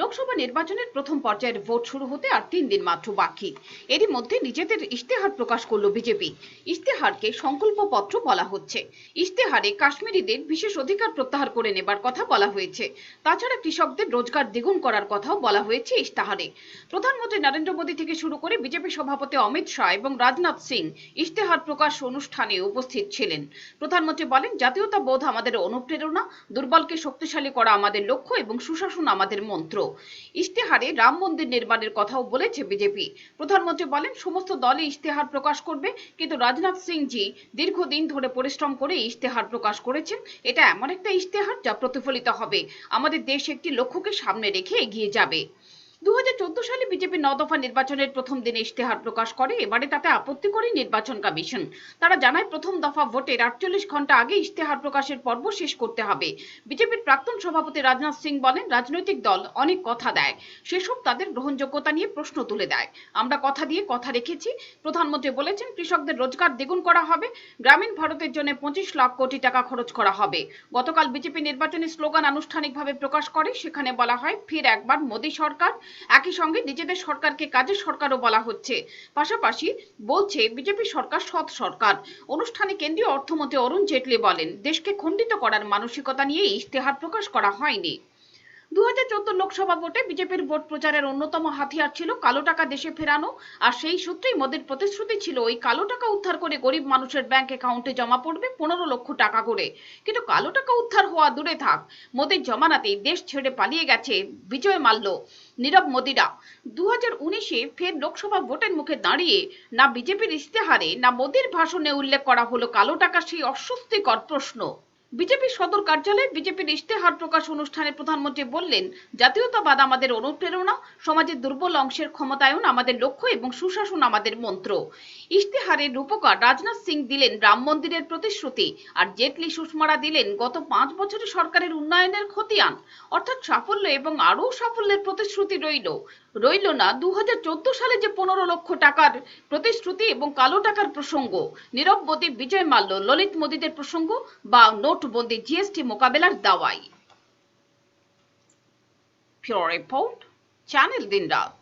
লোকসভা নির্বাচনের প্রথম পর্যায়ের ভোট শুরু হতে আর 3 দিন মাত্র বাকি। এরই মধ্যে নিজেদের ইশতেহার প্রকাশ করলো বিজেপি। ইশতেহারকে সংকল্পপত্র বলা হচ্ছে। ইশতেহারে কাশ্মীরিদের বিশেষ অধিকার প্রত্যাহার করে নেবার কথা বলা হয়েছে। তাছাড়া কৃষকদের রোজগার দ্বিগুণ করার কথাও বলা হয়েছে ইশতেহারে। প্রধানমন্ত্রী নরেন্দ্র মোদী থেকে শুরু করে বিজেপি সভাপতি অমিত শাহ এবং রাজনাথ সিং ইশতেহার প্রকাশ অনুষ্ঠানে উপস্থিত ছিলেন। প্রধানমন্ত্রী বলেন, জাতীয়তাবোধ আমাদের অনুপ্রেরণা, দুর্বলকে শক্তিশালী করা আমাদের লক্ষ্য এবং সুশাসন আমাদের মন্ত্র। ইশতেহারে রাম মন্দির নির্মাণের কথাও বলেছে বিজেপি। প্রধানমন্ত্রী বলেন, সমস্ত দলই ইশতেহার প্রকাশ করবে, কিন্তু রাজনাথ সিং জি দীর্ঘদিন ধরে পরিশ্রম করে ইশতেহার প্রকাশ করেছেন। এটা এমন একটা ইশতেহার যা প্রতিফলিত হবে আমাদের দেশ একটি লক্ষ্যকে সামনে রেখে এগিয়ে যাবে। 2014 সালে বিজেপি 9 দফা নির্বাচনের প্রথম দিনে ইশতেহার প্রকাশ করে। এবারে তাতে আপত্তি করে নির্বাচন কমিশন। তারা জানায়, প্রথম দফা ভোটের 48 ঘন্টা আগে ইশতেহার প্রকাশের পর্ব শেষ করতে হবে। বিজেপির প্রাক্তন সভাপতি রাজনাথ সিং বলেন, রাজনৈতিক দল অনেক কথা দেয়, সেসব তাদের গ্রহণযোগ্যতা নিয়ে প্রশ্ন তুলে দেয়। আমরা কথা দিয়ে কথা রেখেছি। প্রধানমন্ত্রী বলেছেন, কৃষকদের রোজগার দ্বিগুণ করা হবে, গ্রামীণ ভারতের জন্য 25 লাখ কোটি টাকা খরচ করা হবে। গতকাল বিজেপি নির্বাচনী স্লোগান আনুষ্ঠানিকভাবে প্রকাশ করে। সেখানে বলা হয়, ফির একবার মোদী সরকার। একই সঙ্গে নিজেদের সরকারকে কাজের সরকারও বলা হচ্ছে। পাশাপাশি বলছে বিজেপি সরকার সৎ সরকার। অনুষ্ঠানে কেন্দ্রীয় অর্থমন্ত্রী অরুণ জেটলি বলেন, দেশকে খণ্ডিত করার মানসিকতা নিয়ে ইশতেহার প্রকাশ করা হয়নি। 2014 লোকসভা ভোটে বিজেপির ভোট প্রচারের অন্যতম হাতিয়ার ছিল কালো টাকা দেশে ফেরানো। আর সেই সূত্রেই মোদীর প্রতিশ্রুতি ছিল, ওই কালো টাকা উদ্ধার করে গরিব মানুষের ব্যাংক অ্যাকাউন্টে জমা পড়বে 15 লক্ষ টাকা করে। কিন্তু কালো টাকা উদ্ধার হওয়া দূরে থাক, মোদীর জমানাতেই দেশ ছেড়ে পালিয়ে গেছে বিজয় মাল্য, নীরব মোদীরা। 2019-এ ফের লোকসভা ভোটের মুখে দাঁড়িয়ে না বিজেপির ইশতেহারে না মোদীর ভাষণে উল্লেখ করা হলো কালো টাকার সেই অস্বস্তিকর প্রশ্ন। বিজেপি সদর কার্যালয়ে বিজেপির ইশতেহার প্রকাশ অনুষ্ঠানে প্রধানমন্ত্রী বললেন, জাতীয়তাবাদ আমাদের অনুপ্রেরণা, সমাজের দুর্বল অংশের ক্ষমতায়ন আমাদের লক্ষ্য এবং সুশাসন আমাদের মন্ত্র। ইশতেহারের রূপকার রাজনাথ সিং দিলেন রাম মন্দিরের প্রতিশ্রুতি, আর জেটলি সুষমারা দিলেন গত 5 বছরে সরকারের উন্নয়নের খতিয়ান, অর্থাৎ সাফল্য এবং আরও সাফল্যের প্রতিশ্রুতি রইল না 2014 সালে যে 15 লক্ষ টাকার প্রতিশ্রুতি এবং কালো টাকার প্রসঙ্গ, নীরব মোদী, বিজয় মাল্য, ললিত মোদীদের প্রসঙ্গ বা নোটবন্দি, জিএসটি মোকাবেলার দাওয়াই। ব্যুরো রিপোর্ট, চ্যানেল দিনরাত।